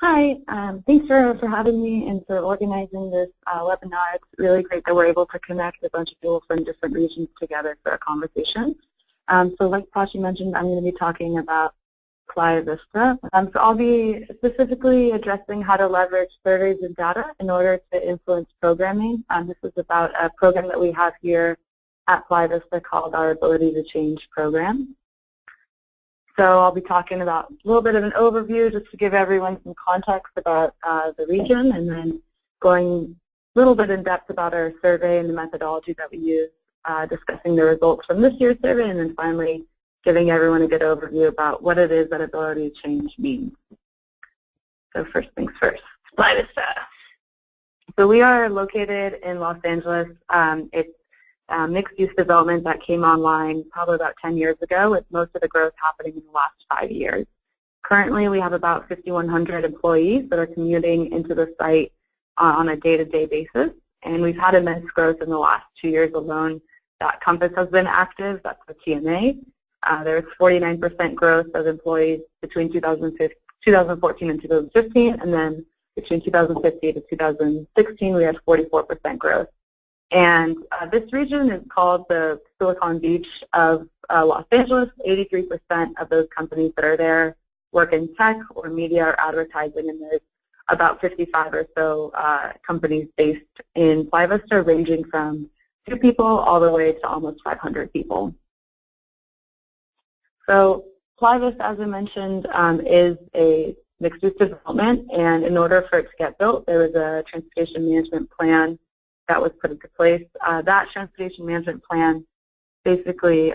Hi, thanks for having me and for organizing this webinar. It's really great that we're able to connect a bunch of people from different regions together for a conversation. So like Pashi mentioned, I'm going to be talking about Playa Vista. So I'll be specifically addressing how to leverage surveys and data in order to influence programming. This is about a program that we have here at Playa Vista called our Ability to Change program. So I'll be talking about a little bit of an overview just to give everyone some context about the region, and then going a little bit in depth about our survey and the methodology that we use, discussing the results from this year's survey, and then finally giving everyone a good overview about what it is that ability to change means. So first things first, Playa Vista. So we are located in Los Angeles. It's mixed-use development that came online probably about 10 years ago, with most of the growth happening in the last 5 years. Currently, we have about 5,100 employees that are commuting into the site on a day-to-day basis, and we've had immense growth in the last 2 years alone. That Compass has been active, that's the TMA. There's 49% growth of employees between 2014 and 2015, and then between 2015 to 2016, we had 44% growth. And this region is called the Silicon Beach of Los Angeles. 83% of those companies that are there work in tech or media or advertising, and there's about 55 or so companies based in Playa Vista, ranging from 2 people all the way to almost 500 people. So Playa Vista, as I mentioned, is a mixed-use development, and in order for it to get built, there was a transportation management plan that was put into place. That transportation management plan basically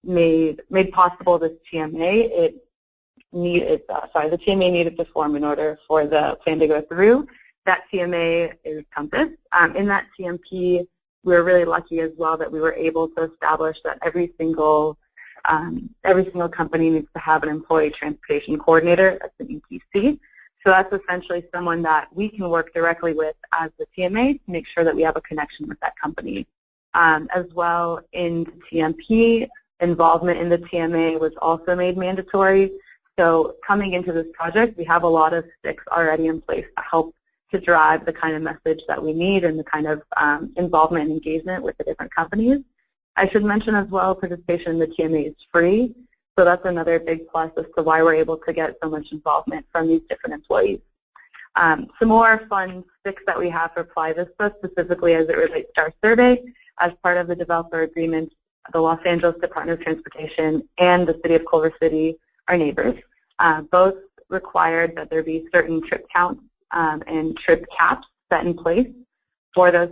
made possible this TMA. The TMA needed to form in order for the plan to go through. That TMA is Compass. In that TMP, we were really lucky as well that we were able to establish that every single company needs to have an employee transportation coordinator. That's an ETC. So that's essentially someone that we can work directly with as the TMA to make sure that we have a connection with that company. As well, in TMP, involvement in the TMA was also made mandatory. So coming into this project, we have a lot of sticks already in place to help to drive the kind of message that we need and the kind of involvement and engagement with the different companies. I should mention as well, participation in the TMA is free. So that's another big plus as to why we're able to get so much involvement from these different employees. Some more fun sticks that we have for Playa Vista, specifically as it relates to our survey. As part of the developer agreement, the Los Angeles Department of Transportation and the City of Culver City, our neighbors, both required that there be certain trip counts and trip caps set in place for those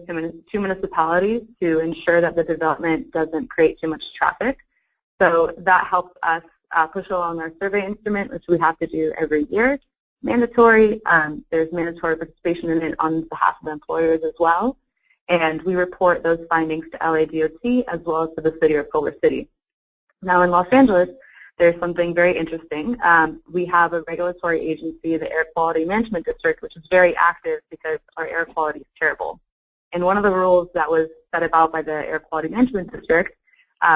two municipalities to ensure that the development doesn't create too much traffic. So that helps us push along our survey instrument, which we have to do every year. Mandatory, there's mandatory participation in it on behalf of employers as well. And we report those findings to LADOT as well as to the City of Culver City. Now in Los Angeles, there's something very interesting. We have a regulatory agency, the Air Quality Management District, which is very active because our air quality is terrible. And one of the rules that was set about by the Air Quality Management District,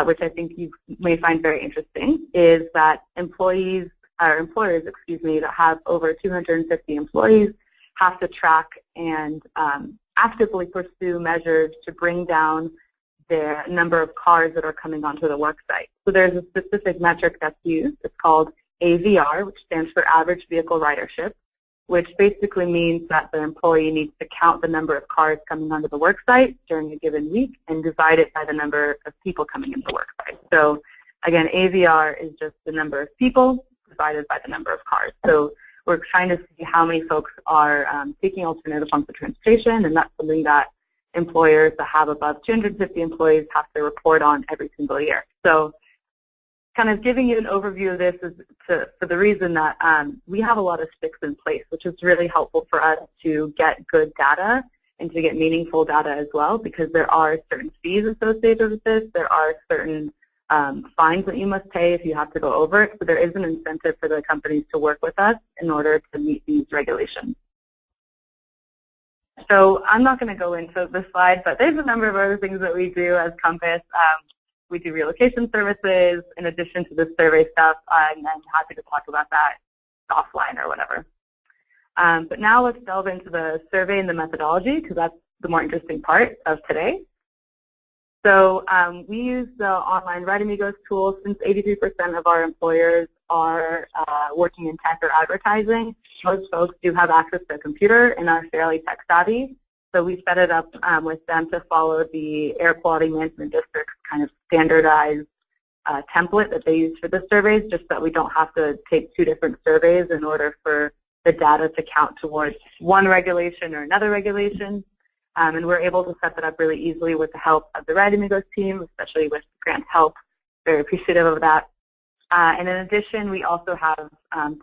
which I think you may find very interesting, is that employers that have over 250 employees have to track and actively pursue measures to bring down the number of cars that are coming onto the work site. So there's a specific metric that's used. It's called AVR, which stands for Average Vehicle Ridership, which basically means that the employee needs to count the number of cars coming onto the work site during a given week and divide it by the number of people coming into the work site. So again, AVR is just the number of people divided by the number of cars. So we're trying to see how many folks are taking alternative forms of transportation, and that's something that employers that have above 250 employees have to report on every single year. So kind of giving you an overview of this is for the reason that we have a lot of sticks in place, which is really helpful for us to get good data and to get meaningful data as well, because there are certain fees associated with this. There are certain fines that you must pay if you have to go over it. So there is an incentive for the companies to work with us in order to meet these regulations. So I'm not going to go into this slide, but there's a number of other things that we do as Compass. We do relocation services in addition to the survey stuff, and I'm happy to talk about that offline or whatever. But now let's delve into the survey and the methodology, because that's the more interesting part of today. So we use the online RightAmigos Tools. Since 83% of our employers are working in tech or advertising, most folks do have access to a computer and are fairly tech savvy. So we set it up with them to follow the Air Quality Management District's kind of standardized template that they use for the surveys, just so that we don't have to take two different surveys in order for the data to count towards one regulation or another regulation. And we're able to set that up really easily with the help of the RightAmigos team, especially with Grant's help. Very appreciative of that. And in addition, we also have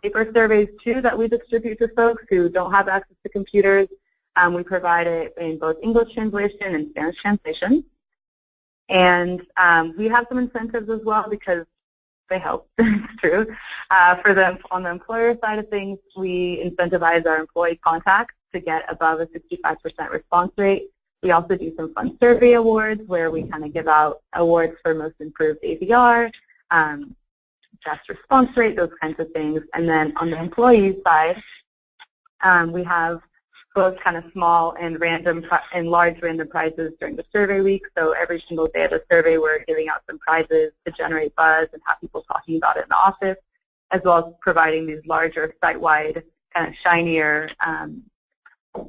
paper surveys too that we distribute to folks who don't have access to computers. We provide it in both English translation and Spanish translation. And we have some incentives as well because they help, it's true. For them, on the employer side of things, we incentivize our employee contacts to get above a 65% response rate. We also do some fun survey awards where we kind of give out awards for most improved AVR, best response rate, those kinds of things. And then on the employee side, we have both kind of small and large random prizes during the survey week. So every single day of the survey, we're giving out some prizes to generate buzz and have people talking about it in the office, as well as providing these larger site-wide, kind of shinier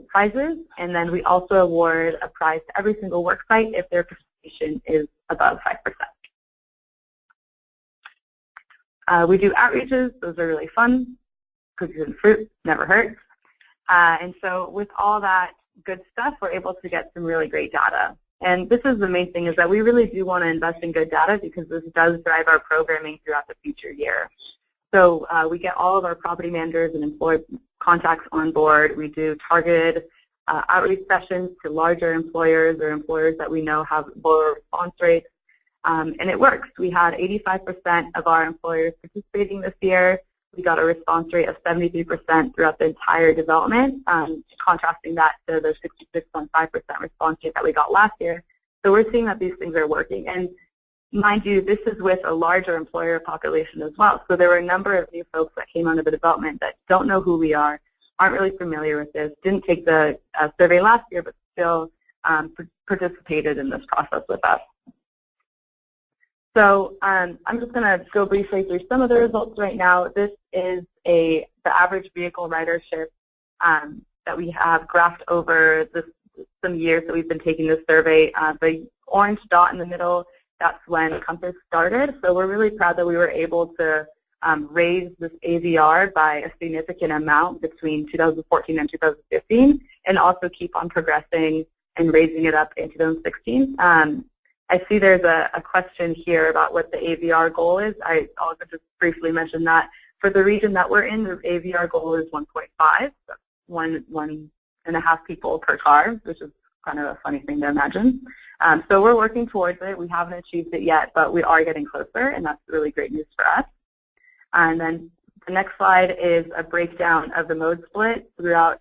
prizes. And then we also award a prize to every single work site if their participation is above 5%. We do outreaches. Those are really fun. Cookies and fruit never hurts. And so with all that good stuff, we're able to get some really great data. And this is the main thing, is that we really do want to invest in good data because this does drive our programming throughout the future year. So we get all of our property managers and employee contacts on board. We do targeted outreach sessions to larger employers or employers that we know have lower response rates. And it works. We had 85% of our employers participating this year. We got a response rate of 73% throughout the entire development, contrasting that to the 66.5% response rate that we got last year. So we're seeing that these things are working. And mind you, this is with a larger employer population as well. So there were a number of new folks that came onto the development that don't know who we are, aren't really familiar with this, didn't take the survey last year, but still participated in this process with us. So I'm just going to go briefly through some of the results right now. This is the average vehicle ridership that we have graphed over some years that we've been taking this survey. The orange dot in the middle, that's when Compass started. So we're really proud that we were able to raise this AVR by a significant amount between 2014 and 2015, and also keep on progressing and raising it up in 2016. I see there's a question here about what the AVR goal is. I'll just briefly mention that. For the region that we're in, the AVR goal is 1.5, so 1.5 people per car, which is kind of a funny thing to imagine. So we're working towards it. We haven't achieved it yet, but we are getting closer, and that's really great news for us. And then the next slide is a breakdown of the mode split throughout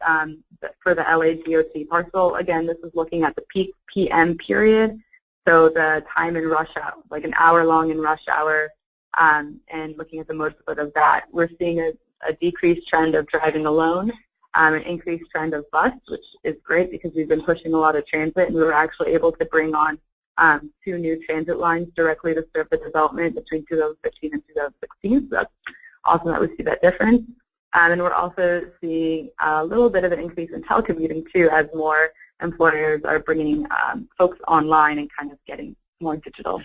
for the LA DOT parcel. Again, this is looking at the peak PM period. So the time in rush hour, like an hour long in rush hour, and looking at the mode split of that, we're seeing a decreased trend of driving alone, an increased trend of bus, which is great because we've been pushing a lot of transit, and we were actually able to bring on 2 new transit lines directly to serve the development between 2015 and 2016. So that's awesome that we see that difference. And we're also seeing a little bit of an increase in telecommuting too, as more employers are bringing folks online and kind of getting more digital.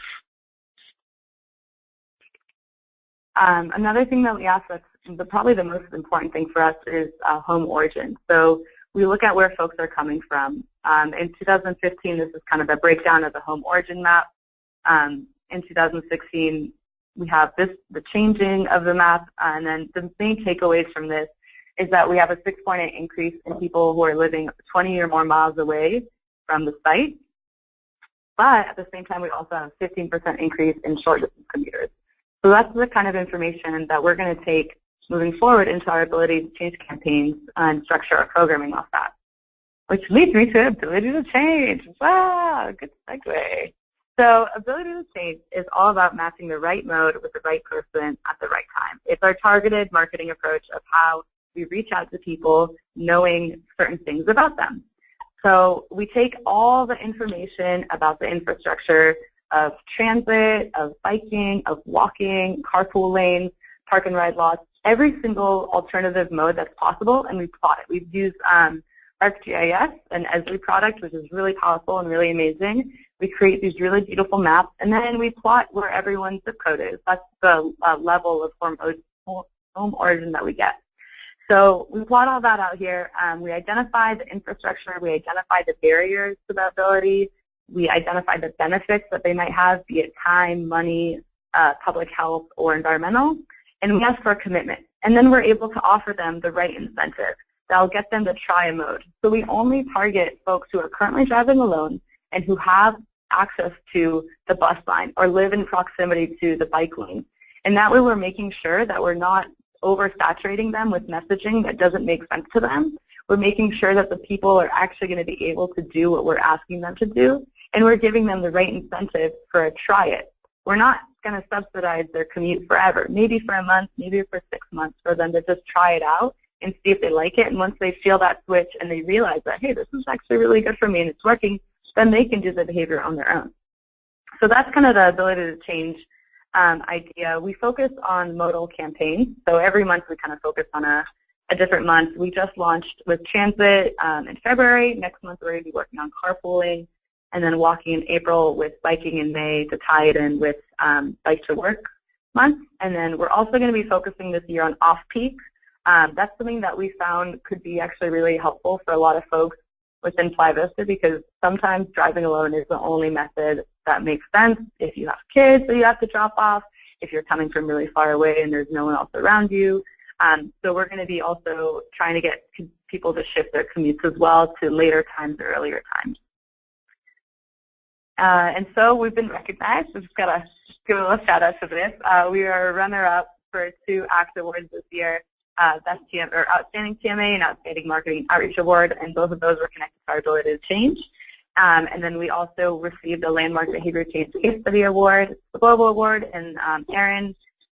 Another thing that we ask, that's probably the most important thing for us, is home origin. So we look at where folks are coming from. In 2015, this is kind of a breakdown of the home origin map. In 2016, we have the changing of the map, and then the main takeaways from this is that we have a 6.8 increase in people who are living 20 or more miles away from the site. But at the same time, we also have a 15% increase in short-distance commuters. So that's the kind of information that we're going to take moving forward into our ability to change campaigns and structure our programming off that. Which leads me to ability to change. Wow, good segue. So ability to change is all about matching the right mode with the right person at the right time. It's our targeted marketing approach of how we reach out to people knowing certain things about them. So we take all the information about the infrastructure of transit, of biking, of walking, carpool lanes, park and ride lots, every single alternative mode that's possible, and we plot it. We've used ArcGIS, an Esri product, which is really powerful and really amazing. We create these really beautiful maps, and then we plot where everyone's zip code is. That's the level of home origin that we get. So we plot all that out here. We identify the infrastructure. We identify the barriers to the ability. We identify the benefits that they might have, be it time, money, public health, or environmental. And we ask for a commitment. And then we're able to offer them the right incentive that'll get them to try a mode. So we only target folks who are currently driving alone and who have access to the bus line or live in proximity to the bike lane. And that way we're making sure that we're not oversaturating them with messaging that doesn't make sense to them. We're making sure that the people are actually going to be able to do what we're asking them to do, and we're giving them the right incentive for a try it. We're not going to subsidize their commute forever, maybe for a month, maybe for 6 months, for them to just try it out and see if they like it. And once they feel that switch and they realize that, hey, this is actually really good for me and it's working, then they can do the behavior on their own. So that's kind of the ability to change idea. We focus on modal campaigns. So every month we kind of focus on a different month. We just launched with transit in February. Next month we're going to be working on carpooling, and then walking in April, with biking in May to tie it in with Bike to Work month. And then we're also going to be focusing this year on off-peak. That's something that we found could be actually really helpful for a lot of folks within Fly Vista, because sometimes driving alone is the only method that makes sense. If you have kids that you have to drop off, if you're coming from really far away and there's no one else around you. So we're going to be also trying to get people to shift their commutes as well to later times or earlier times. And so we've been recognized. We've just got to give a little shout out to this. We are runner-up for 2 ACT awards this year. Best TM, or Outstanding TMA and Outstanding Marketing Outreach Award, and both of those were connected to our ability to change. And then we also received a Landmark Behavior Change Case Study Award, the Global Award, and Erin,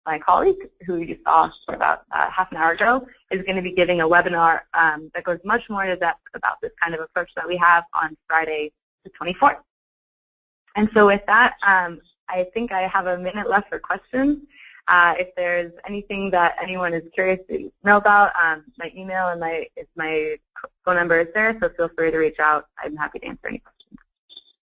my colleague, who you saw for about half an hour ago, is going to be giving a webinar that goes much more into depth about this kind of approach that we have on Friday the 24th. And so with that, I think I have a minute left for questions. If there's anything that anyone is curious to know about, my email and my phone number is there, so feel free to reach out. I'm happy to answer any questions.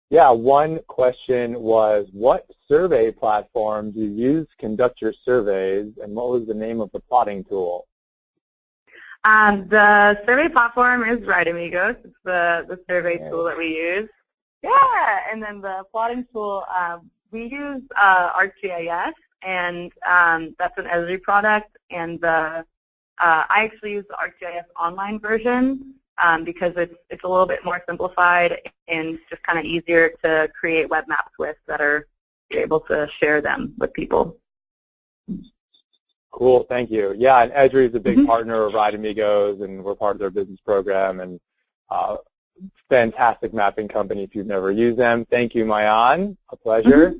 Yeah, one question was, what survey platform do you use to conduct your surveys, and what was the name of the plotting tool? The survey platform is RightAmigos. It's the survey tool that we use. Yeah, and then the plotting tool, we use ArcGIS. And that's an Esri product, and I actually use the ArcGIS online version because it's a little bit more simplified and just kind of easier to create web maps with that are able to share them with people. Cool, thank you. Yeah, and Esri is a big partner of RightAmigos, and we're part of their business program, and fantastic mapping company if you've never used them. Thank you, Mayan. A pleasure.